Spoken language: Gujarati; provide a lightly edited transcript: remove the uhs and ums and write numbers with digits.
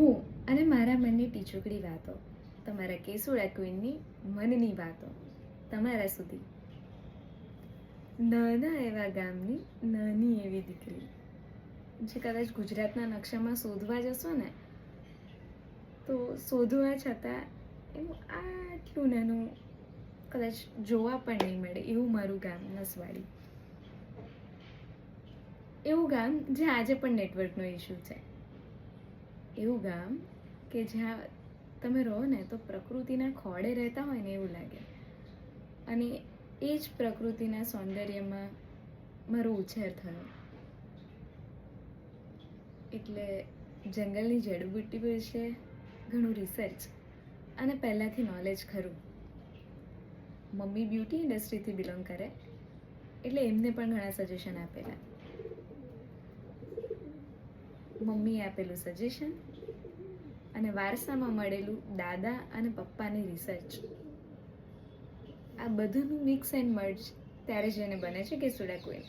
હું અને મારા મનની ટીચુકડી વાતો, તમારા કેસુડા ક્વીનની મનની વાતો તમારા સુધી. નાના એવા ગામની નાની એવી દીકરી, જે કદાચ ગુજરાતના નકશામાં શોધવા જશો ને તો શોધવા છતાં એનું આટલું નાનું કદાચ જોવા પણ નહીં મળે એવું મારું ગામ નસવાડી. એવું ગામ જ્યાં આજે પણ નેટવર્કનો ઇસ્યુ છે. એવું ગામ કે જ્યાં તમે રહો ને તો પ્રકૃતિના ખોળે રહેતા હોય ને એવું લાગે. અને એ જ પ્રકૃતિના સૌંદર્યમાં મારો ઉછેર થયો. એટલે જંગલની જડીબુટ્ટી વિશે ઘણું રિસર્ચ અને પહેલાંથી નોલેજ ખરું. મમ્મી બ્યુટી ઇન્ડસ્ટ્રીથી બિલોંગ કરે એટલે એમને પણ ઘણા સજેશન આપેલા. મમ્મીએ આપેલું સજેશન અને વારસામાં મળેલું દાદા અને પપ્પાની રિસર્ચ, આ બધાનું મિક્સ એન્ડ મર્જ ત્યારે જ એને બને છે કેસુડા ક્વીન.